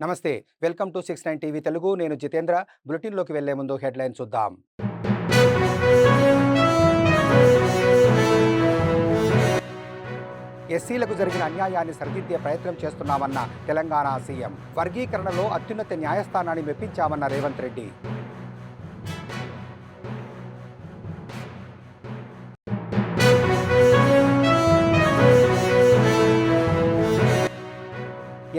నమస్తే. Welcome to 69 TV Telugu. నేను జితేంద్ర. బులెటిన్‌లోకి వెళ్లే ముందు హెడ్‌లైన్స్ చూద్దాం. ఎస్సీలకు జరిగిన అన్యాయాన్ని సరిదిద్దే ప్రయత్నం చేస్తున్నామన్న తెలంగాణ సీఎం. వర్గీకరణలో అత్యున్నత న్యాయస్థానాన్ని మెప్పించామన్న రేవంత్ రెడ్డి.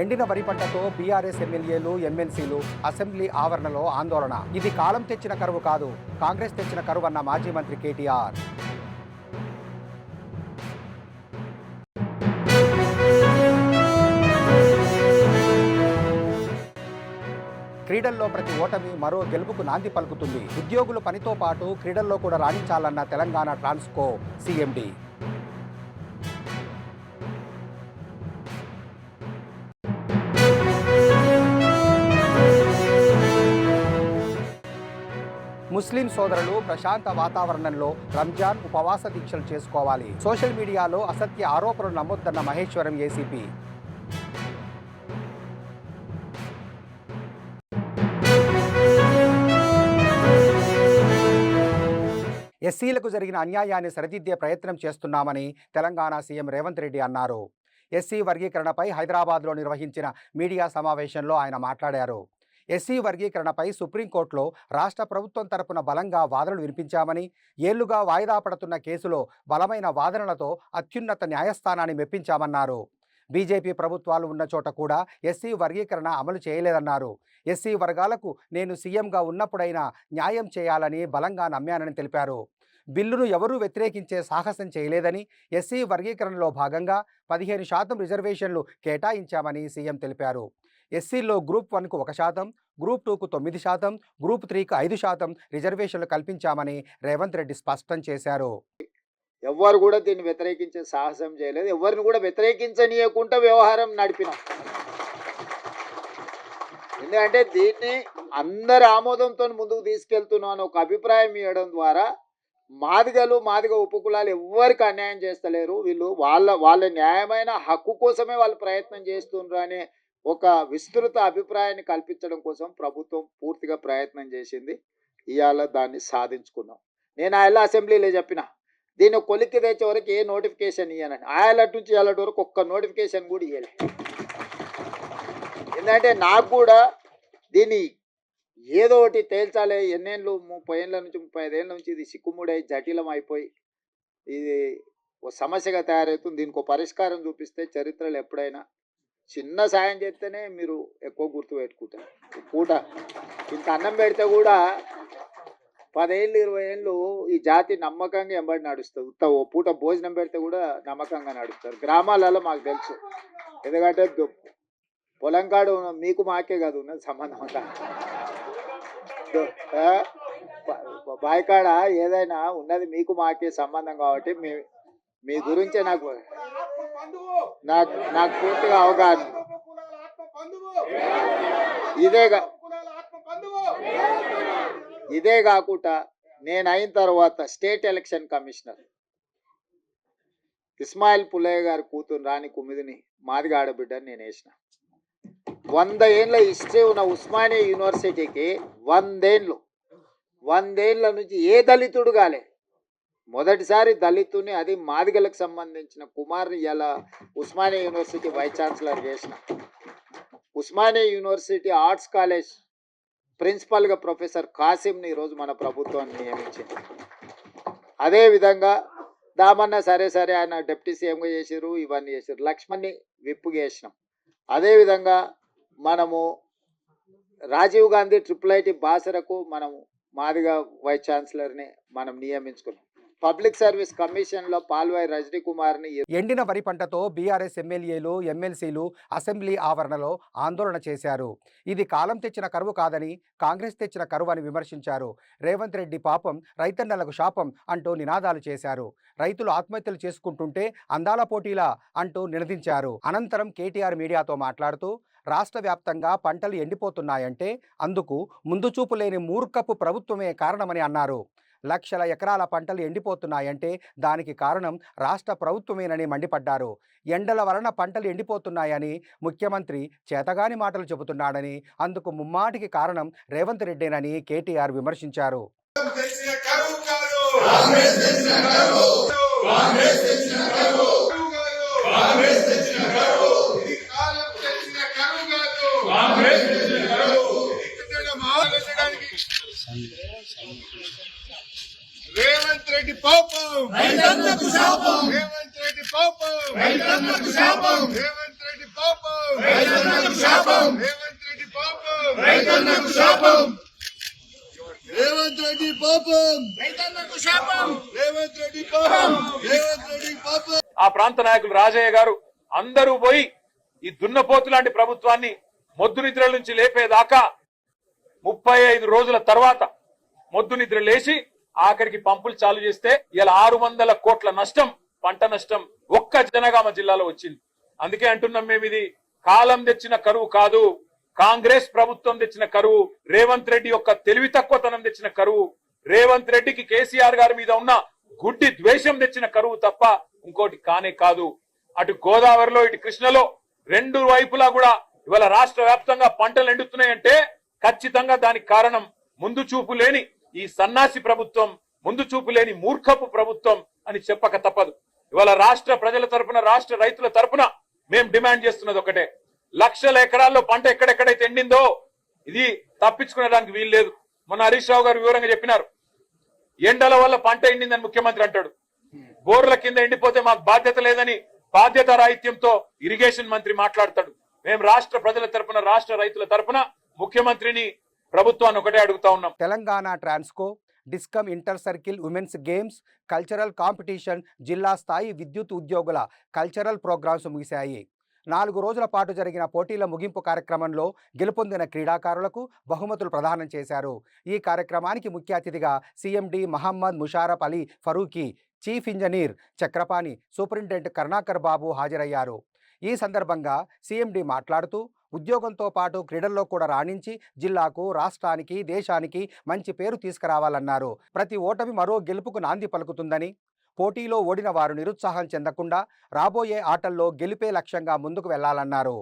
ఎండిన వరి పంటతో బీఆర్ఎస్ ఎమ్మెల్యేలు, ఎమ్మెల్సీలు అసెంబ్లీ ఆవరణలో ఆందోళన. ఇది కాలం తెచ్చిన కరువు కాదు, కాంగ్రెస్ తెచ్చిన కరువు అన్న మాజీ మంత్రి కేటీఆర్. క్రీడల్లో ప్రతి ఓటమి మరో గెలుపుకు నాంది పలుకుతుంది. ఉద్యోగులు పనితో పాటు క్రీడల్లో కూడా రాణించాలన్న తెలంగాణ ట్రాన్స్కో సీఎండీ. ముస్లిం సోదరులు ప్రశాంత వాతావరణంలో రంజాన్ ఉపవాస దీక్షలు చేసుకోవాలి. సోషల్ మీడియాలో అసత్య ఆరోపణలు నమ్మొద్దన్న మహేశ్వరం ఏసీపీ. ఎస్సీలకు జరిగిన అన్యాయాన్ని సరిదిద్దే ప్రయత్నం చేస్తున్నామని తెలంగాణ సీఎం రేవంత్ రెడ్డి అన్నారు. ఎస్సీ వర్గీకరణపై హైదరాబాద్లో నిర్వహించిన మీడియా సమావేశంలో ఆయన మాట్లాడారు. ఎస్సీ వర్గీకరణపై సుప్రీంకోర్టులో రాష్ట్ర ప్రభుత్వం తరపున బలంగా వాదనలు వినిపించామని, ఏళ్లుగా వాయిదా పడుతున్న కేసులో బలమైన వాదనలతో అత్యున్నత న్యాయస్థానాన్ని మెప్పించామన్నారు. బీజేపీ ప్రభుత్వాలు ఉన్న చోట కూడా ఎస్సీ వర్గీకరణ అమలు చేయలేదన్నారు. ఎస్సీ వర్గాలకు నేను సీఎంగా ఉన్నప్పుడైనా న్యాయం చేయాలని బలంగా నమ్మానని తెలిపారు. బిల్లును ఎవరూ వ్యతిరేకించే సాహసం చేయలేదని, ఎస్సీ వర్గీకరణలో భాగంగా 15% రిజర్వేషన్లు కేటాయించామని సీఎం తెలిపారు. ఎస్సీలో గ్రూప్ 1కు 1%, గ్రూప్ 2కు 9%, గ్రూప్ 3కు 5% రిజర్వేషన్లు కల్పించామని రేవంత్ రెడ్డి స్పష్టం చేశారు. ఎవ్వరు కూడా దీన్ని వ్యతిరేకించే సాహసం చేయలేదు. ఎవరిని కూడా వ్యతిరేకించనీయకుండా వ్యవహారం నడిపినాం. ఎందుకంటే దీన్ని అందరి ఆమోదంతో ముందుకు తీసుకెళ్తున్నాను ఒక అభిప్రాయం ఇవ్వడం ద్వారా మాదిగ ఉపకులాలు ఎవ్వరికి అన్యాయం చేస్తలేరు. వీళ్ళు వాళ్ళ న్యాయమైన హక్కు కోసమే వాళ్ళు ప్రయత్నం చేస్తున్నారు అనే ఒక విస్తృత అభిప్రాయాన్ని కల్పించడం కోసం ప్రభుత్వం పూర్తిగా ప్రయత్నం చేసింది. ఇవాళ దాన్ని సాధించుకున్నాం. నేను ఆయన అసెంబ్లీలో చెప్పిన దీన్ని కొలిక్కి తెచ్చే వరకు ఏ నోటిఫికేషన్ ఇవ్వనని. ఆయలటి నుంచి ఇవాళ వరకు ఒక్క నోటిఫికేషన్ కూడా ఇవ్వలే. ఎందుకంటే నాకు కూడా దీన్ని ఏదో ఒకటి తేల్చాలి. ఎన్నేళ్ళు 30 ఏళ్ళ నుంచి 35 ఏళ్ళ నుంచి ఇది సిక్కుముడై జటిలం అయిపోయి ఇది ఒక సమస్యగా తయారవుతుంది. దీనికి ఒక పరిష్కారం చూపిస్తే చరిత్రలో ఎప్పుడైనా చిన్న సాయం చేస్తేనే మీరు ఎక్కువ గుర్తుపెట్టుకుంటారు. పూట ఇంత అన్నం పెడితే కూడా 10 ఏళ్ళు 20 ఏళ్ళు ఈ జాతి నమ్మకంగా ఎంబడి నడుస్తుంది. ఓ పూట భోజనం పెడితే కూడా నమ్మకంగా నడుస్తారు. గ్రామాలలో మాకు తెలుసు. ఎందుకంటే పొలం కాడు మీకు మాకే కాదు ఉన్నది సంబంధం అంతా. బాయికాడ ఏదైనా ఉన్నది మీకు మాకే సంబంధం కాబట్టి మీ గురించే నాకు పూర్తిగా అవగాహన. ఇదే కాకుండా నేను అయిన తర్వాత state election commissioner Ismail Pullaiah గారి కూతురు రాణి కుమిదిని మాదిగా ఆడబిడ్డని నేను వేసిన. 100 ఏళ్ళ హిస్టరీ ఉన్న ఉస్మానియా యూనివర్సిటీకి 100 ఏళ్ళ నుంచి ఏ దళితుడు కాలే. మొదటిసారి దళితుని, అది మాదిగలకు సంబంధించిన కుమార్ని ఇలా ఉస్మానియా యూనివర్సిటీ వైస్ ఛాన్సలర్ చేసిన. ఉస్మానియా యూనివర్సిటీ ఆర్ట్స్ కాలేజ్ ప్రిన్సిపల్గా ప్రొఫెసర్ కాసిమ్ని ఈరోజు మన ప్రభుత్వాన్ని నియమించింది. అదేవిధంగా దామన్న సరే ఆయన డిప్యూటీ సీఎంగా చేసారు, ఇవన్నీ చేశారు. లక్ష్మణ్ని విప్పుగా చేసినాం. అదేవిధంగా మనము రాజీవ్ గాంధీ IIIT బాసరకు మనము మాదిగా వైస్ ఛాన్సలర్ని మనం నియమించుకున్నాం. పబ్లిక్ సర్వీస్ కమిషన్లో పాల్వాయి రజనీ కుమార్ని. ఎండిన వరి పంటతో బీఆర్ఎస్ ఎమ్మెల్యేలు, ఎమ్మెల్సీలు అసెంబ్లీ ఆవరణలో ఆందోళన చేశారు. ఇది కాలం తెచ్చిన కరువు కాదని, కాంగ్రెస్ తెచ్చిన కరువు అని విమర్శించారు. రేవంత్ రెడ్డి పాపం, రైతన్నలకు శాపం అంటూ నినాదాలు చేశారు. రైతులు ఆత్మహత్యలు చేసుకుంటుంటే అందాల పోటీలా అంటూ నినదించారు. అనంతరం కేటీఆర్ మీడియాతో మాట్లాడుతూ రాష్ట్ర వ్యాప్తంగా పంటలు ఎండిపోతున్నాయంటే అందుకు ముందు చూపు లేని మూర్ఖపు ప్రభుత్వమే కారణమని అన్నారు. లక్షల ఎకరాల పంటలు ఎండిపోతున్నాయంటే దానికి కారణం రాష్ట్ర ప్రభుత్వమేనని మండిపడ్డారు. ఎండల వలన పంటలు ఎండిపోతున్నాయని ముఖ్యమంత్రి చేతగాని మాటలు చెబుతున్నాడని, అందుకు ముమ్మాటికి కారణం రేవంత్ రెడ్డేనని కేటీఆర్ విమర్శించారు. రేవంత్ రెడ్డి పాపం రైతన్నకు శాపం రేవంత్ రెడ్డి పాపం రైతన్నకు శాపం రేవంత్ రెడ్డి పాపం రైతన్నకు శాపం రేవంత్ రెడ్డి పాపం రైతన్నకు శాపం రేవంత్ రెడ్డి పాపం రైతన్నకు శాపం రేవంత్ రెడ్డి పాపం రేవంత్ రెడ్డి పాపం. ఆ ప్రాంత నాయకులు రాజయ్య గారు అందరూ పోయి ఈ దున్నపోతు లాంటి ప్రభుత్వాన్ని మొద్దు నిద్ర నుంచి లేపేదాకా 35 రోజుల తర్వాత మొద్దు నిద్ర లేచి ఆఖరికి పంపులు చాలు చేస్తే ఇలా 600 కోట్ల నష్టం, పంట నష్టం ఒక్క జనగామ జిల్లాలో వచ్చింది. అందుకే అంటున్నాం మేము, ఇది కాలం తెచ్చిన కరువు కాదు, కాంగ్రెస్ ప్రభుత్వం తెచ్చిన కరువు, రేవంత్ రెడ్డి యొక్క తెలివి తక్కువతనం తెచ్చిన కరువు, రేవంత్ రెడ్డికి కేసీఆర్ గారి మీద ఉన్న గుడ్డి ద్వేషం తెచ్చిన కరువు తప్ప ఇంకోటి కానే కాదు. అటు గోదావరిలో ఇటు కృష్ణలో రెండు వైపులా కూడా ఇవాళ రాష్ట్ర వ్యాప్తంగా పంటలు ఎండుతున్నాయంటే ఖచ్చితంగా దానికి కారణం ముందు చూపు లేని ఈ సన్నాసి ప్రభుత్వం, ముందు చూపు లేని మూర్ఖపు ప్రభుత్వం అని చెప్పక తప్పదు. ఇవాళ రాష్ట్ర ప్రజల తరపున, రాష్ట్ర రైతుల తరపున మేము డిమాండ్ చేస్తున్నది ఒకటే, లక్షల ఎకరాల్లో పంట ఎక్కడెక్కడైతే ఎండిందో ఇది తప్పించుకునేదానికి వీలు లేదు. మొన్న హరీష్ రావు గారు వివరంగా చెప్పినారు, ఎండల వల్ల పంట ఎండిందని ముఖ్యమంత్రి అంటాడు, బోర్ల కింద ఎండిపోతే మాకు బాధ్యత లేదని బాధ్యత రాహిత్యంతో ఇరిగేషన్ మంత్రి మాట్లాడతాడు. మేము రాష్ట్ర ప్రజల తరపున, రాష్ట్ర రైతుల తరపున ముఖ్యమంత్రిని, ప్రభుత్వాన్ని ఒకటే అడుగుతా ఉన్నాం. Telangana Transco, discom inter circle women's games, cultural competition, జిల్లా స్థాయి విద్యుత్ ఉద్యోగుల కల్చరల్ ప్రోగ్రామ్స్ ముగిశాయి. 4 రోజుల పాటు జరిగిన పోటీల ముగింపు కార్యక్రమంలో గెలుపొందిన క్రీడాకారులకు బహుమతులు ప్రదానం చేశారు. ఈ కార్యక్రమానికి ముఖ్య అతిథిగా CMD Mohammed Musharraf Ali Farooqui, chief engineer Chakrapani, superintendent Karunakar Babu హాజరయ్యారు. ఈ సందర్భంగా సీఎండీ మాట్లాడుతూ ఉద్యోగంతో పాటు క్రీడల్లో కూడా రాణించి జిల్లాకు, రాష్ట్రానికి, దేశానికి మంచి పేరు తీసుకురావాలన్నారు. ప్రతి ఓటమి మరో గెలుపుకు నాంది పలుకుతుందని, పోటీలో ఓడిన వారు నిరుత్సాహం చెందకుండా రాబోయే ఆటల్లో గెలిపే లక్ష్యంగా ముందుకు వెళ్లాలన్నారు.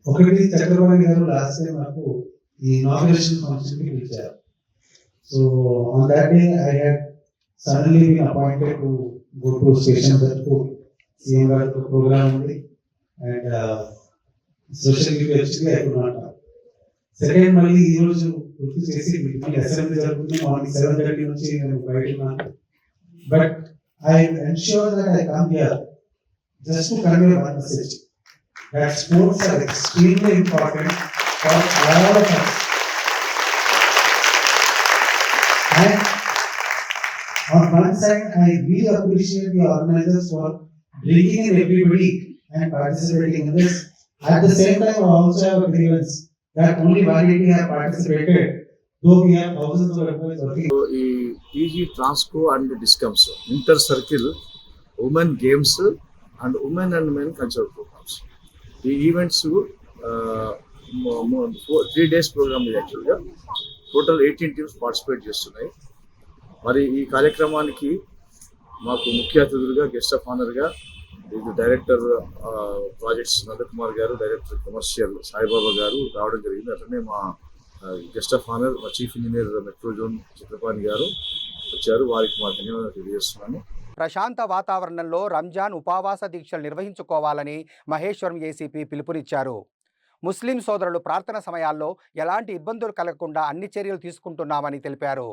ఒకటి చక్రపాణి గారు లాస్ట్ టైం నాకు ఈ ఇనాగ్రేషన్ ఫంక్షన్ కి పిలిచారు. So on that day I had suddenly been appointed to go to station వరకు సీఎం గారి ప్రోగ్రామ్ ఉంది అండ్ సోషల్ మీడియా వచ్చింది. I could not. సెకండ్ మళ్ళీ ఈ రోజు గుర్తు చేసి మళ్ళీ అసెంబ్లీ జరుగుతుంది, మార్నింగ్ 7:30 నుంచి నేను బయట ఉన్నాను. But I ensure that I come here just to convey one message, that sports are extremely important for all of us. And on one side, I really appreciate the organizers for bringing in everybody and participating in this. At the same time, I also have a grievance that only 180 have participated, though we have thousands of employees working. ఈ PG Transco and discoms inter circle women games and women and men cultural programmes, ఈ events 3 days programme ఇది. యాక్చువల్గా total 18 teams participate చేస్తున్నాయి. మరి ఈ కార్యక్రమానికి మాకు ముఖ్య అతిథులుగా, గెస్ట్ ఆఫ్ ఆనర్గా ఇది డైరెక్టర్ ప్రాజెక్ట్స్ నందకుమార్ గారు, డైరెక్టర్ కమర్షియల్ సాయిబాబా గారు రావడం జరిగింది. అట్లనే మా గెస్ట్ ఆఫ్ ఆనర్ మా chief engineer metro zone Chakrapani గారు వచ్చారు. వారికి మా ధన్యవాదాలు తెలియజేస్తున్నాను. ప్రశాంత వాతావరణంలో రంజాన్ ఉపవాస దీక్షలు నిర్వహించుకోవాలని మహేశ్వరం ఏసీపీ పిలుపునిచ్చారు. ముస్లిం సోదరులు ప్రార్థన సమయాల్లో ఎలాంటి ఇబ్బందులు కలగకుండా అన్ని చర్యలు తీసుకుంటున్నామని తెలిపారు.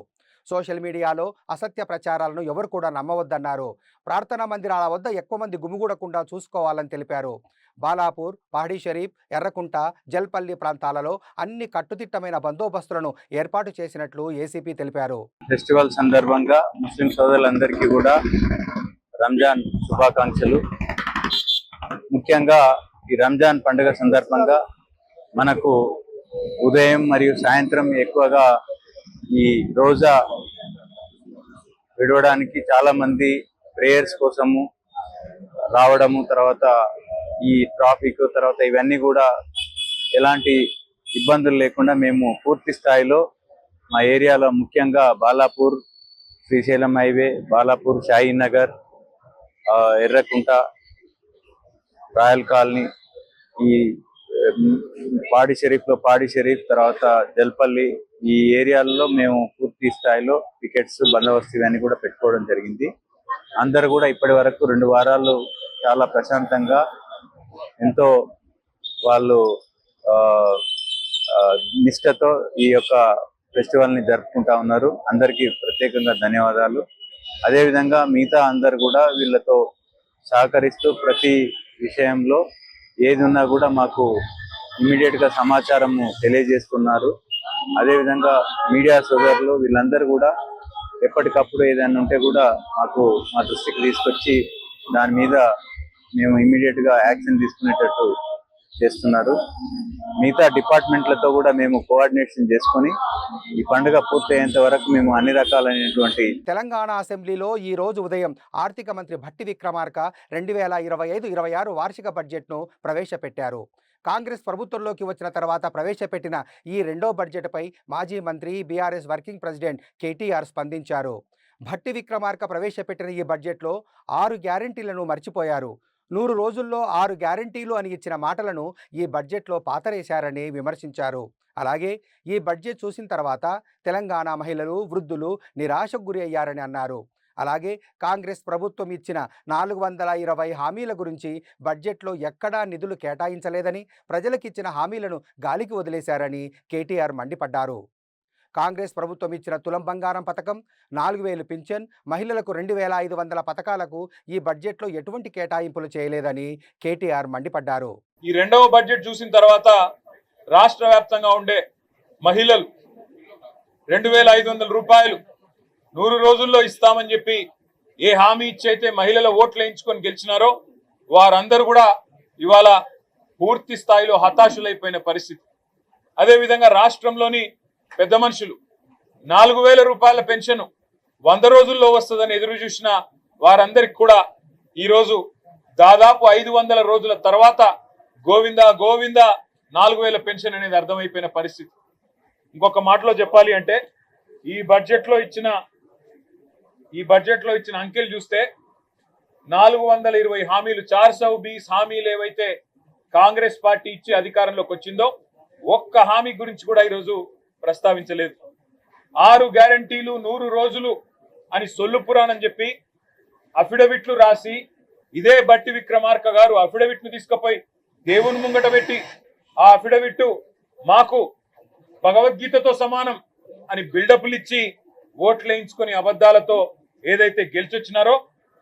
సోషల్ మీడియాలో అసత్య ప్రచారాలను ఎవరు కూడా నమ్మవద్దన్నారు. ప్రార్థనా మందిరాల వద్ద ఎక్కువ మంది గుమిగూడకుండా చూసుకోవాలని తెలిపారు. బాలాపూర్, పహడీ షరీఫ్, ఎర్రకుంట, జల్పల్లి ప్రాంతాలలో అన్ని కట్టుదిట్టమైన బందోబస్తులను ఏర్పాటు చేసినట్లు ఏసీపీ తెలిపారు. ఫెస్టివల్ సందర్భంగా ముస్లిం సోదరులందరికీ కూడా రంజాన్ శుభాకాంక్షలు. ముఖ్యంగా ఈ రంజాన్ పండుగ సందర్భంగా మనకు ఉదయం మరియు సాయంత్రం ఎక్కువగా ఈ రోజా విడవడానికి చాలా మంది ప్రేయర్స్ కోసము రావడము, తర్వాత ఈ ట్రాఫిక్, తర్వాత ఇవన్నీ కూడా ఎలాంటి ఇబ్బందులు లేకుండా మేము పూర్తి స్థాయిలో మా ఏరియాలో ముఖ్యంగా Balapur, Srisailam highway, Balapur, Shaheen Nagar, Errakunta, royal colony, ఈ పాడి షరీఫ్, తర్వాత జల్పల్లి, ఈ ఏరియాల్లో మేము పూర్తి స్థాయిలో పికెట్స్, బందోబస్తు ఇవన్నీ కూడా పెట్టుకోవడం జరిగింది. అందరు కూడా ఇప్పటి వరకు 2 వారాలు చాలా ప్రశాంతంగా ఎంతో వాళ్ళు నిష్ఠతో ఈ యొక్క ఫెస్టివల్ ని జరుపుకుంటా ఉన్నారు. అందరికీ ప్రత్యేకంగా ధన్యవాదాలు. అదేవిధంగా మిగతా అందరు కూడా వీళ్ళతో సహకరిస్తూ ప్రతి విషయంలో ఏది ఉన్నా కూడా మాకు ఇమ్మీడియట్ గా సమాచారము తెలియజేస్తున్నారు. అదేవిధంగా మీడియా సోదరులు వీళ్ళందరూ కూడా ఎప్పటికప్పుడు ఏదైనా ఉంటే కూడా మా దృష్టికి తీసుకొచ్చి దాని మీద మేము ఇమ్మీడియట్ గా యాక్షన్ తీసుకునేటట్టు చేస్తున్నారు. మిగతా డిపార్ట్మెంట్లతో కూడా మేము కోఆర్డినేషన్ చేసుకొని ఈ పండుగ పూర్తయ్యేంత వరకు మేము అన్ని రకాలైనటువంటి తెలంగాణ అసెంబ్లీలో ఈ రోజు ఉదయం ఆర్థిక మంత్రి భట్టి విక్రమార్క 2025-26 వార్షిక బడ్జెట్ను ప్రవేశపెట్టారు. కాంగ్రెస్ ప్రభుత్వంలోకి వచ్చిన తర్వాత ప్రవేశపెట్టిన ఈ రెండో బడ్జెట్పై మాజీ మంత్రి, బీఆర్ఎస్ వర్కింగ్ ప్రెసిడెంట్ కేటీఆర్ స్పందించారు. భట్టి విక్రమార్క ప్రవేశపెట్టిన ఈ బడ్జెట్లో 6 గ్యారెంటీలను మర్చిపోయారు. 100 రోజుల్లో 6 గ్యారెంటీలు అని ఇచ్చిన మాటలను ఈ బడ్జెట్లో పాతరేశారని విమర్శించారు. అలాగే ఈ బడ్జెట్ చూసిన తర్వాత తెలంగాణ మహిళలు, వృద్ధులు నిరాశకు గురి అయ్యారని అన్నారు. అలాగే కాంగ్రెస్ ప్రభుత్వం ఇచ్చిన 420 హామీల గురించి బడ్జెట్లో ఎక్కడా నిధులు కేటాయించలేదని, ప్రజలకిచ్చిన హామీలను గాలికి వదిలేశారని కేటీఆర్ మండిపడ్డారు. కాంగ్రెస్ ప్రభుత్వం ఇచ్చిన తులం బంగారం పథకం, 4000 పింఛన్, మహిళలకు 2500 పథకాలకు ఈ బడ్జెట్లో ఎటువంటి కేటాయింపులు చేయలేదని కేటీఆర్ మండిపడ్డారు. ఈ రెండవ బడ్జెట్ చూసిన తర్వాత రాష్ట్ర వ్యాప్తంగా ఉండే మహిళలు 2500 రూపాయలు 100 రోజుల్లో ఇస్తామని చెప్పి ఏ హామీ ఇచ్చైతే మహిళల ఓట్లు వేయించుకొని గెలిచినారో వారందరూ కూడా ఇవాళ పూర్తి స్థాయిలో హతాశులైపోయిన పరిస్థితి. అదేవిధంగా రాష్ట్రంలోని పెద్ద మనుషులు 4000 రూపాయల పెన్షన్ 100 రోజుల్లో వస్తుందని ఎదురు చూసిన వారందరికి కూడా ఈరోజు దాదాపు 500 రోజుల తర్వాత గోవిందా గోవిందా 4000 పెన్షన్ అనేది అర్థమైపోయిన పరిస్థితి. ఇంకొక మాటలో చెప్పాలి అంటే ఈ బడ్జెట్లో ఇచ్చిన అంకెలు చూస్తే 420 హామీలు, 420 హామీలు ఏవైతే కాంగ్రెస్ పార్టీ ఇచ్చి అధికారంలోకి వచ్చిందో ఒక్క హామీ గురించి కూడా ఈరోజు ప్రస్తావించలేదు. 6 గ్యారంటీలు 100 రోజులు అని సొల్లు పురాణం చెప్పి అఫిడవిట్లు రాసి ఇదే భట్టి విక్రమార్క గారు అఫిడవిట్ ను తీసుకుపోయి దేవుని ముంగట పెట్టి ఆ అఫిడవిట్ మాకు భగవద్గీతతో సమానం అని బిల్డప్లు ఇచ్చి ఓట్లు వేయించుకొని అబద్ధాలతో ఏదైతే గెలిచొచ్చినారో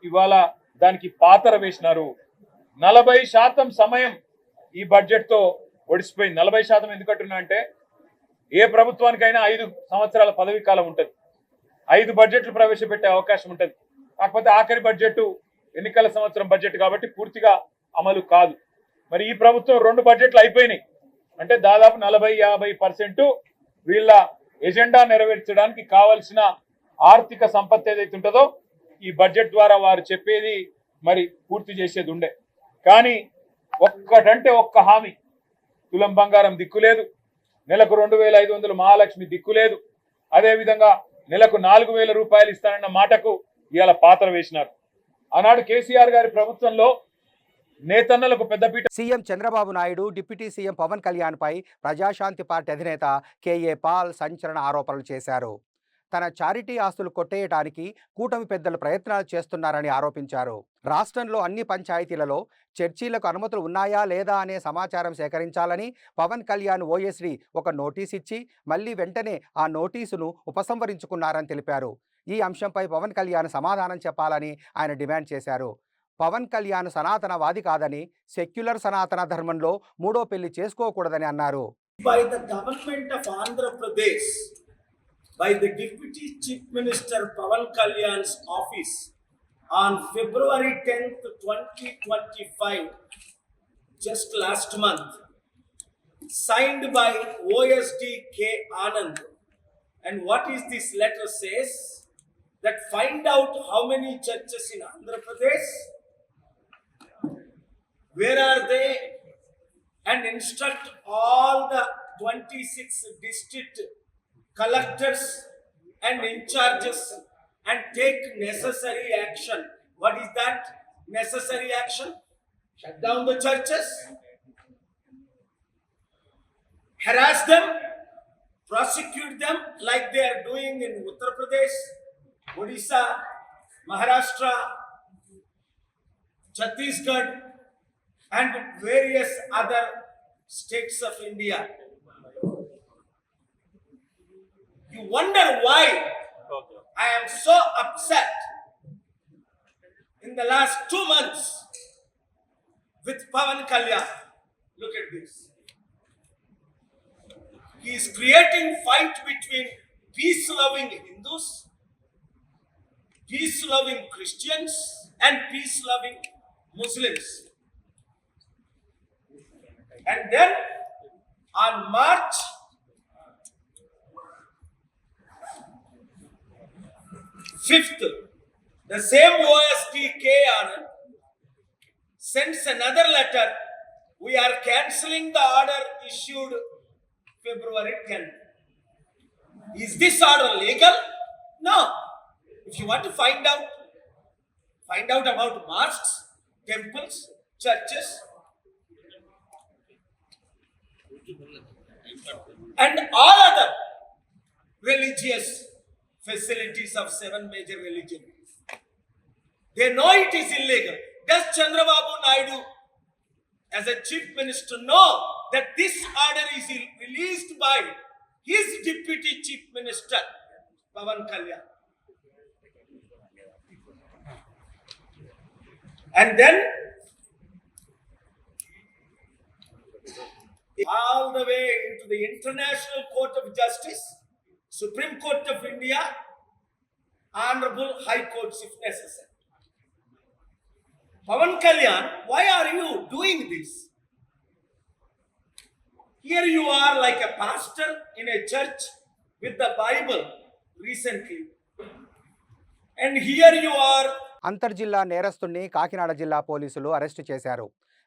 ఇవాళ దానికి పాతర వేసినారు. 40% సమయం ఈ బడ్జెట్ తో ఒడిసిపోయింది. 40% ఎందుకంటున్నా అంటే ఏ ప్రభుత్వానికైనా 5 సంవత్సరాల పదవీ కాలం ఉంటుంది, 5 బడ్జెట్లు ప్రవేశపెట్టే అవకాశం ఉంటుంది. కాకపోతే ఆఖరి బడ్జెట్ ఎన్నికల సంవత్సరం బడ్జెట్ కాబట్టి పూర్తిగా అమలు కాదు. మరి ఈ ప్రభుత్వం 2 బడ్జెట్లు అయిపోయినాయి అంటే దాదాపు 40-50% వీళ్ళ ఎజెండా నెరవేర్చడానికి కావలసిన ఆర్థిక సంపత్తి ఏదైతే ఉంటుందో ఈ బడ్జెట్ ద్వారా వారు చెప్పేది మరి పూర్తి చేసేది ఉండే. కానీ ఒక్కటంటే ఒక్క హామీ, తులం బంగారం దిక్కులేదు, నెలకు 2500 మహాలక్ష్మి దిక్కులేదు, అదేవిధంగా నెలకు 4000 రూపాయలు ఇస్తానన్న మాటకు ఇవాళ పాత్ర వేసినారు. ఆనాడు కేసీఆర్ గారి ప్రభుత్వంలో నేతన్నలకు పెద్దపీట. CM Chandrababu Naidu, deputy CM Pawan Kalyan పై ప్రజాశాంతి పార్టీ అధినేత కేఏ పాల్ సంచలన ఆరోపణలు చేశారు. తన చారిటీ ఆస్తులు కొట్టేయడానికి కూటమి పెద్దలు ప్రయత్నాలు చేస్తున్నారని ఆరోపించారు. రాష్ట్రంలో అన్ని పంచాయతీలలో చర్చీలకు అనుమతులు ఉన్నాయా లేదా అనే సమాచారం సేకరించాలని పవన్ కళ్యాణ్ ఓఎస్డీ ఒక నోటీస్ ఇచ్చి మళ్ళీ వెంటనే ఆ నోటీసును ఉపసంహరించుకున్నారని తెలిపారు. ఈ అంశంపై పవన్ కళ్యాణ్ సమాధానం చెప్పాలని ఆయన డిమాండ్ చేశారు. పవన్ కళ్యాణ్ సనాతనవాది కాదని, సెక్యులర్ సనాతన ధర్మంలో 3వ పెళ్లి చేసుకోకూడదని అన్నారు. By the government of Andhra Pradesh, by the Deputy Chief Minister Pavan Kalyan's office on February 10th, 2025, just last month, signed by OSD K. Anand. And what is this letter says? That find out how many churches in Andhra Pradesh, where are they, and instruct all the 26 district collectors and in charges and take necessary action. What is that necessary action? Shut down the churches, harass them, prosecute them like they are doing in Uttar Pradesh, Odisha, Maharashtra, Chhattisgarh, and various other states of India. You wonder why I am so upset in the last 2 months with Pawan Kalyan. Look at this. He is creating fight between peace-loving Hindus, peace-loving Christians, and peace-loving Muslims. And then on March 5th, the same OST K. Anand sends another letter. We are cancelling the order issued February 10th. Is this order legal? No. If you want to find out about mosques, temples, churches, and all other religious facilities of 7 major religions, they know it is illegal. Does Chandrababu Naidu, as a chief minister, know that this order is released by his deputy chief minister, Pawan Kalyan? And then all the way into the International Court of Justice, Supreme Court of India, Honorable High Courts if necessary. Pawan Kalyan, why are you doing this? Here you are like a pastor in a church with the Bible recently. And here you are. అంతర్జిల్లా నేరస్తుడిని Kakinada జిల్లా పోలీసులు arrest చేశారు.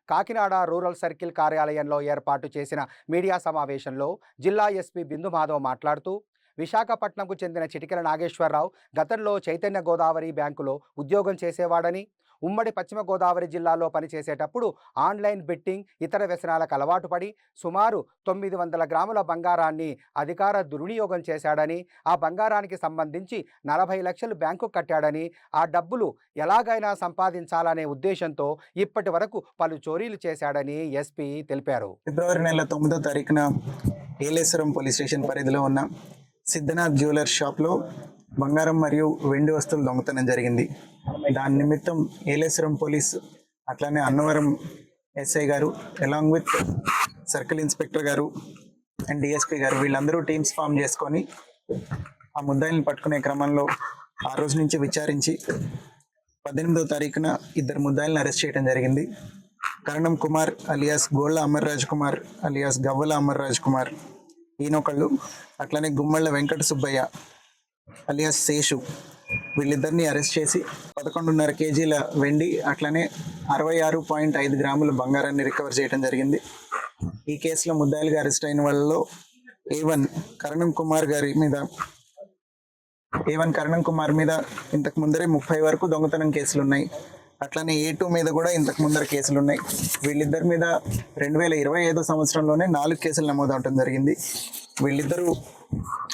Kakinada rural circle కార్యాలయంలో ఏర్పాటు చేసిన media సమావేశంలో జిల్లా SP బిందు మాధవ్ మాట్లాడుతూ, విశాఖపట్నంకు చెందిన చిటికెల నాగేశ్వరరావు గతంలో చైతన్య గోదావరి బ్యాంకులో ఉద్యోగం చేసేవాడని, ఉమ్మడి పశ్చిమ గోదావరి జిల్లాలో పనిచేసేటప్పుడు ఆన్లైన్ బెట్టింగ్, ఇతర వ్యసనాలకు అలవాటు పడి సుమారు 900 గ్రాముల బంగారాన్ని అధికార దుర్వినియోగం చేశాడని, ఆ బంగారానికి సంబంధించి 40 లక్షలు బ్యాంకు కట్టాడని, ఆ డబ్బులు ఎలాగైనా సంపాదించాలనే ఉద్దేశంతో ఇప్పటి వరకు పలు చోరీలు చేశాడని ఎస్పీ తెలిపారు. ఫిబ్రవరి నెల 9వ తారీఖున ఏలేశ్వరం పోలీస్ స్టేషన్ పరిధిలో ఉన్న సిద్ధనాథ్ జ్యువెలర్స్ షాప్లో బంగారం మరియు వెండి వస్తువులు దొంగతనం జరిగింది. దాని నిమిత్తం ఏలేశ్వరం పోలీస్, అట్లానే అన్నవరం ఎస్ఐ గారు, అలాంగ్ విత్ సర్కిల్ ఇన్స్పెక్టర్ గారు అండ్ డిఎస్పీ గారు, వీళ్ళందరూ టీమ్స్ ఫామ్ చేసుకొని ఆ ముద్దాయిల్ని పట్టుకునే క్రమంలో ఆ రోజు నుంచి విచారించి 18వ తారీఖున 2 ముద్దాయిల్ని అరెస్ట్ చేయడం జరిగింది. కరణం కుమార్ అలియాస్ గోళ్ళ అమర్ రాజ్ కుమార్ అలియాస్ గవ్వల అమర్ రాజ్ కుమార్ ఈయనొకళ్ళు, అట్లనే గుమ్మళ్ళ వెంకట సుబ్బయ్య అలియాస్ శేషు, వీళ్ళిద్దరిని అరెస్ట్ చేసి 11.5 కేజీల వెండి, అట్లనే 66.5 గ్రాముల బంగారాన్ని రికవర్ చేయడం జరిగింది. ఈ కేసులో ముద్దాయిలుగా అరెస్ట్ అయిన వాళ్ళలో A1 కరణం కుమార్ మీద ఇంతకు ముందరే 30 వరకు దొంగతనం కేసులు ఉన్నాయి. అట్లనే A2 మీద కూడా ఇంతకు ముందర కేసులు ఉన్నాయి. వీళ్ళిద్దరి మీద 2025 సంవత్సరంలోనే 4 కేసులు నమోదవటం జరిగింది. వీళ్ళిద్దరూ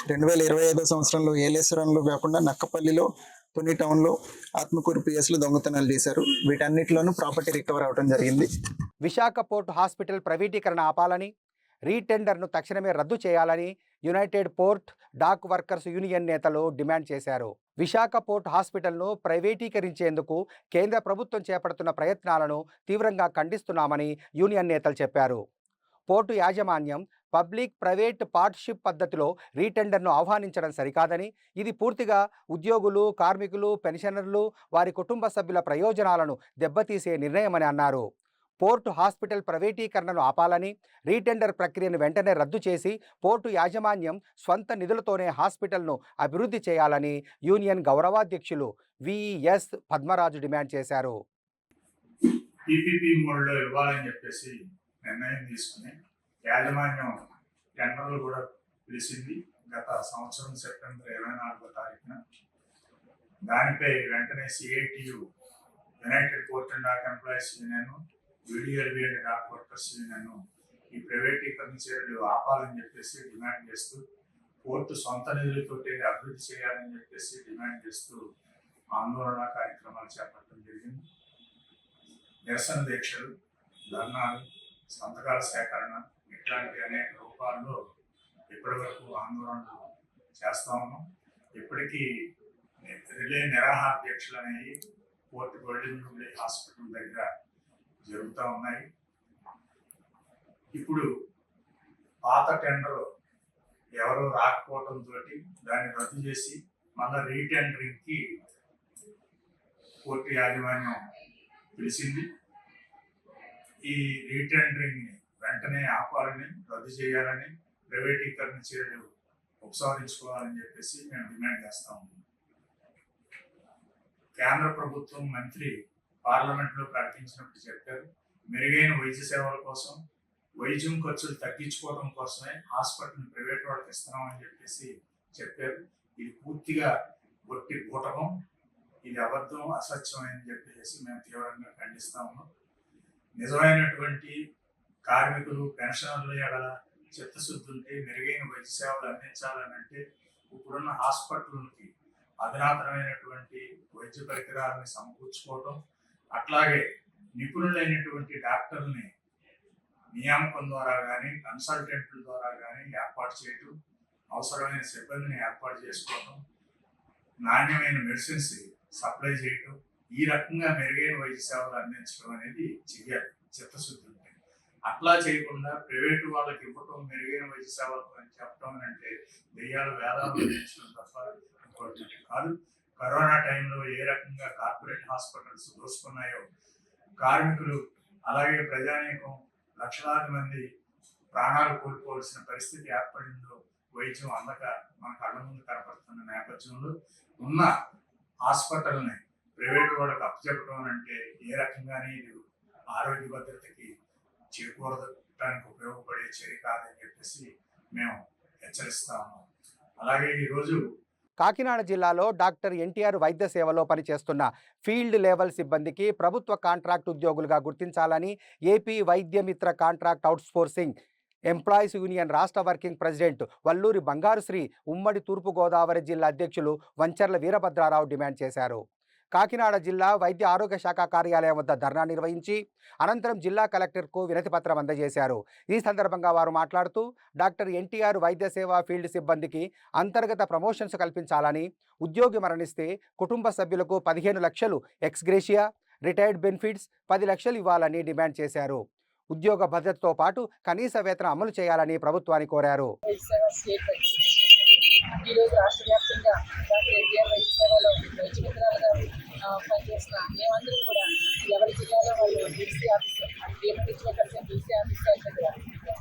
2025 సంవత్సరంలో ఏలేశ్వరంలో కాకుండా నక్కపల్లిలో, తుని టౌన్లో, ఆత్మకూరు పిఎస్లో దొంగతనాలు చేశారు. వీటన్నిటిలోనూ ప్రాపర్టీ రికవర్ అవడం జరిగింది. విశాఖ పోర్ట్ హాస్పిటల్ ప్రైవేటీకరణ ఆపాలని, రీటెండర్ను తక్షణమే రద్దు చేయాలని united port dock workers union నేతలు డిమాండ్ చేశారు. విశాఖ పోర్ట్ హాస్పిటల్ను ప్రైవేటీకరించేందుకు కేంద్ర ప్రభుత్వం చేపడుతున్న ప్రయత్నాలను తీవ్రంగా ఖండిస్తున్నామని యూనియన్ నేతలు చెప్పారు. పోర్టు యాజమాన్యం పబ్లిక్ ప్రైవేట్ పార్ట్నర్షిప్ పద్ధతిలో రీటెండర్ను ఆహ్వానించడం సరికాదని, ఇది పూర్తిగా ఉద్యోగులు, కార్మికులు, పెన్షనర్లు, వారి కుటుంబ సభ్యుల ప్రయోజనాలను దెబ్బతీసే నిర్ణయమని అన్నారు. పోర్టు హాస్పిటల్ ప్రైవేటీకరణను ఆపాలని, రీటెండర్ ప్రక్రియను వెంటనే రద్దు చేసి పోర్టు యాజమాన్యం స్వంత నిధులతోనే హాస్పిటల్ను అభివృద్ధి చేయాలని యూనియన్ గౌరవాధ్యక్షులు విఎస్ పద్మరాజు డిమాండ్ చేశారు. టీపీపీ మోడ్లో ఇవ్వాలని చెప్పేసి నిర్ణయం తీసుకుని యాజమాన్యం టెండర్లు కూడా పిలిచింది. గత సంవత్సరం సెప్టెంబర్ 24వ తారీఖున దానిపై వెంటనే CITU, united court and dock employees union, UDLB and dock workers union ఈ ప్రైవేటీకరణ చర్యలు ఆపాలని చెప్పేసి డిమాండ్ చేస్తూ, కోర్టు సొంత నిధులతోటి అభివృద్ధి చేయాలని చెప్పేసి డిమాండ్ చేస్తూ ఆందోళన కార్యక్రమాలు చేపట్టడం జరిగింది. నిరసన దీక్షలు, ధర్నాలు, సంతకాల సేకరణ ఇట్లాంటి అనేక రూపాల్లో ఇప్పటి వరకు ఆందోళనలు చేస్తా ఉన్నాం. ఇప్పటికీ రిలే నిరాహార దీక్షలు అనేవి కోర్టు గోల్డెన్ జూబ్లీ హాస్పిటల్ దగ్గర జరుగుతూ ఉన్నాయి. ఇప్పుడు పాత టెండర్ ఎవరు రాకపోవడంతో దాన్ని రద్దు చేసి మళ్ళీ రీటెండరింగ్కి కోర్టు యాజమాన్యం పిలిచింది. ఈ రీటెండరింగ్ని వెంటనే ఆపాలని, రద్దు చేయాలని, ప్రైవేటీకరణ చర్యలు ఉపసంహరించుకోవాలని చెప్పేసి మేము డిమాండ్ చేస్తా ఉన్నాం. కేంద్ర ప్రభుత్వం మంత్రి పార్లమెంట్లో ప్రకటించినప్పుడు చెప్పారు, మెరుగైన వైద్య సేవల కోసం, వైద్యం ఖర్చులు తగ్గించుకోవడం కోసమే హాస్పిటల్ని ప్రైవేట్ వాళ్ళకి ఇస్తున్నామని చెప్పేసి చెప్పారు. ఇది పూర్తిగా గొట్టి బూటకం, ఇది అబద్ధం, అసత్యం అని చెప్పేసి మేము తీవ్రంగా ఖండిస్తా ఉన్నాం. నిజమైనటువంటి కార్మికులు, పెన్షనర్ల ఎడల చిత్తశుద్ధి ఉంటే మెరుగైన వైద్య సేవలు అందించాలని అంటే ఇప్పుడున్న హాస్పిటల్కి అధునాతనమైనటువంటి వైద్య పరికరాలని సమకూర్చుకోవడం, అట్లాగే నిపుణులైనటువంటి డాక్టర్ని నియామకం ద్వారా కానీ, కన్సల్టెంట్ల ద్వారా కానీ ఏర్పాటు చేయటం, అవసరమైన సిబ్బందిని ఏర్పాటు చేసుకోవటం, నాణ్యమైన మెడిసిన్స్ సప్లై చేయటం, ఈ రకంగా మెరుగైన వైద్య సేవలు అందించడం అనేది చెయ్యాలి చిత్తశుద్ధి ఉంటే. అట్లా చేయకుండా ప్రైవేటు వాళ్ళకి ఇవ్వటం, మెరుగైన వైద్య సేవలు అని చెప్పడం అంటే దెయ్యాలు వేదాలు అందించడం తప్ప ఇంకోటి కాదు. కరోనా టైంలో ఏ రకంగా కార్పొరేట్ హాస్పిటల్స్ దోసుకున్నాయో, కార్మికులు అలాగే ప్రజానీకం లక్షలాది మంది ప్రాణాలు కోల్పోవలసిన పరిస్థితి ఏర్పడిందో, వైద్యం అందక మన కళ్ళ ముందు కనపడుతున్న నేపథ్యంలో ఉన్న హాస్పిటల్ని ప్రైవేటు వాళ్ళకి అప్పచెప్పడం అంటే ఏ రకంగానే ఇది ఆరోగ్య భద్రతకి చేకూరడానికి ఉపయోగపడే చర్య కాదని చెప్పేసి మేము హెచ్చరిస్తా ఉన్నాం. అలాగే ఈరోజు కాకినాడ జిల్లాలో డాక్టర్ ఎన్టీఆర్ వైద్య సేవలో పనిచేస్తున్న ఫీల్డ్ లెవెల్ సిబ్బందికి ప్రభుత్వ కాంట్రాక్ట్ ఉద్యోగులుగా గుర్తించాలని ఏపీ వైద్య మిత్ర కాంట్రాక్ట్ అవుట్సోర్సింగ్ ఎంప్లాయీస్ యూనియన్ రాష్ట్ర వర్కింగ్ ప్రెసిడెంట్ వల్లూరి బంగారుశ్రీ ఉమ్మడి తూర్పుగోదావరి జిల్లా అధ్యక్షులు వంచర్ల వీరభద్రారావు డిమాండ్ చేశారు. కాకినాడ జిల్లా వైద్య ఆరోగ్య శాఖ కార్యాలయం వద్ద ధర్నా నిర్వహించి అనంతరం జిల్లా కలెక్టర్కు వినతిపత్రం అందజేశారు. ఈ సందర్భంగా వారు మాట్లాడుతూ డాక్టర్ ఎన్టీఆర్ వైద్య సేవా ఫీల్డ్ సిబ్బందికి అంతర్గత ప్రమోషన్స్ కల్పించాలని, ఉద్యోగి మరణిస్తే కుటుంబ సభ్యులకు 15 లక్షలు ఎక్స్గ్రేషియా, రిటైర్డ్ బెనిఫిట్స్ 10 లక్షలు ఇవ్వాలని డిమాండ్ చేశారు. ఉద్యోగ భద్రతతో పాటు కనీస వేతనం అమలు చేయాలని ప్రభుత్వాన్ని కోరారు. ఈరోజు రాష్ట్ర వ్యాప్తంగా డాక్టర్ ఎన్టీఆర్ వైద్య సేవలో వైద్య మిత్రాలుగా పనిచేస్తున్న మేమందరం కూడా ఎవరి జిల్లాలో వాళ్ళు డీసీ ఆఫీసర్, డీసీ ఆఫీసర్ దగ్గర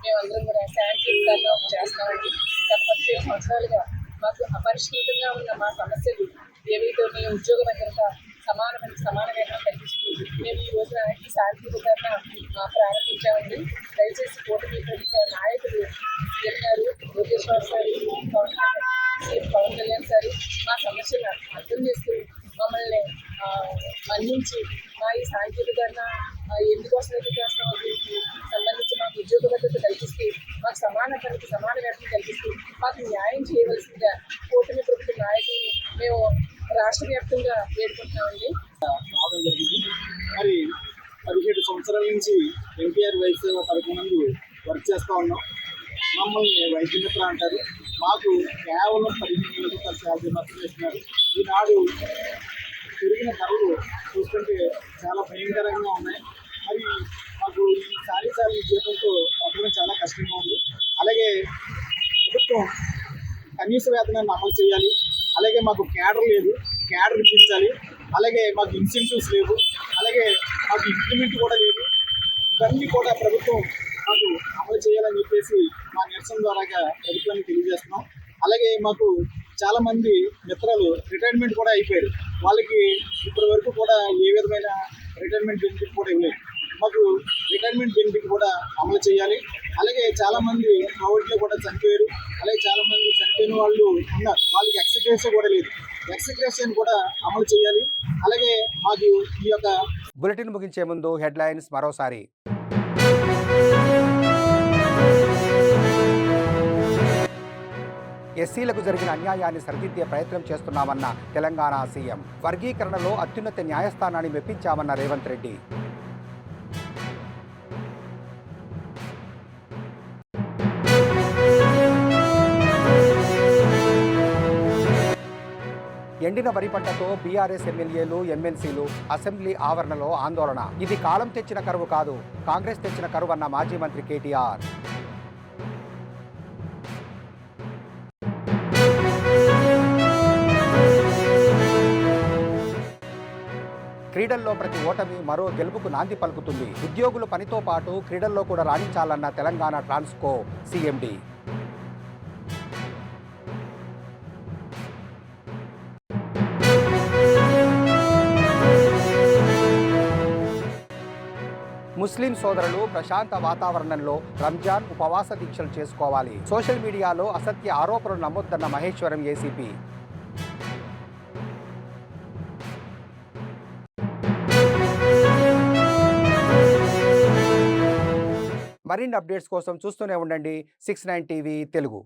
మేమందరం కూడా శానిటరీలో చేస్తామండి. గత 17 సంవత్సరాలుగా మాకు అపరిష్కృతంగా ఉన్న మా సమస్యలు ఏవైతే ఉద్యోగ భద్రత, సమాన వేతనం కల్పిస్తూ మేము ఈ రోజున ఈ శాంతియుతకరణ ప్రారంభించామండి. దయచేసి కూటమి ప్రభుత్వ నాయకులు సీఎం గారు, లోకేశ్వర్ సార్, పవన్ కళ్యాణ్ సార్ మా సమస్యను అర్థం చేసుకుని మమ్మల్ని మన్నించి మా ఈ సాంకేతికరణ ఎందుకోసం అయితే చేస్తామో దీనికి సంబంధించి మాకు ఉద్యోగ భద్రత కల్పిస్తూ, మాకు సమాన పనికి సమాన వేతనం కల్పిస్తూ మాకు న్యాయం చేయవలసిందిగా కూటమి ప్రభుత్వ నాయకుల్ని మేము రాష్ట్ర వ్యాప్తంగా వేడుకుంటున్నామండి. రావడం జరిగింది. మరి 17 సంవత్సరాల నుంచి ఎన్టీఆర్ వైద్య సేవ పథకం నందు వర్క్ చేస్తూ ఉన్నాం. మమ్మల్ని వైద్య మిత్ర అంటారు. మాకు కేవలం 15 రూపాయల శాలరీ మాత్రమే ఇస్తున్నారు. ఈనాడు పెరిగిన ధరలు చూస్తుంటే చాలా భయంకరంగా ఉన్నాయి. మరి మాకు ఈ సారీ జీతంతో బతకడం చాలా కష్టంగా ఉంది. అలాగే ప్రభుత్వం కనీస వేతనాన్ని అమలు చేయాలి. అలాగే మాకు క్యాడర్ లేదు, క్యాడర్ ఇప్పించాలి. అలాగే మాకు ఇన్సెంటివ్స్ లేవు, అలాగే మాకు ఇంప్లిమెంట్ కూడా లేదు. ఇవన్నీ కూడా ప్రభుత్వం మాకు అమలు చేయాలని చెప్పేసి మా నిరసన ద్వారాగా ప్రభుత్వానికి తెలియజేస్తున్నాం. అలాగే మాకు చాలా మంది మిత్రులు రిటైర్మెంట్ కూడా అయిపోయారు. వాళ్ళకి ఇప్పటి వరకు కూడా ఏ విధమైన రిటైర్మెంట్ బెనిఫిట్ కూడా ఇవ్వలేదు. మాకు రిటైర్మెంట్ బెనిఫిట్ కూడా అమలు చేయాలి. అలాగే చాలా మంది కోవిడ్లో కూడా చనిపోయారు. అలాగే చాలా మంది చనిపోయిన వాళ్ళు ఉన్నారు, వాళ్ళకి ఎక్స్గ్రేషియా కూడా లేదు. ఎక్స్గ్రేషన్ కూడా అమలు చేయాలి. అలాగే మాకు ఈ యొక్క బులెటిన్ ముగించే ముందు హెడ్లైన్స్ మరోసారి. ఎస్సీలకు జరిగిన అన్యాయాన్ని సరిదిద్దే ప్రయత్నం చేస్తున్నామన్న తెలంగాణ సీఎం. వర్గీకరణలో అత్యున్నత న్యాయస్థానాన్ని మెప్పించామన్న రేవంత్ రెడ్డి. ఎండిన వరి పంటతో బీఆర్ఎస్ ఎమ్మెల్యేలు ఎమ్మెల్సీలు అసెంబ్లీ ఆవరణలో ఆందోళన. ఇది కాలం తెచ్చిన కరువు కాదు, కాంగ్రెస్ తెచ్చిన కరువు అన్న మాజీ మంత్రి కేటీఆర్. క్రీడల్లో ప్రతి ఓటమి మరో గెలుపుకు నాంది పలుకుతుంది. ఉద్యోగులు పనితో పాటు క్రీడల్లో కూడా రాణించాలన్న తెలంగాణ ట్రాన్స్కో సీఎండీ. ముస్లిం సోదరులు ప్రశాంత వాతావరణంలో రంజాన్ ఉపవాస దీక్షలు చేసుకోవాలి. సోషల్ మీడియాలో అసత్య ఆరోపణలు నమ్మొద్దన్న మహేశ్వరం ఏసీపీ. మరిన్ని అప్డేట్స్ కోసం చూస్తూనే ఉండండి 69 టీవీ తెలుగు.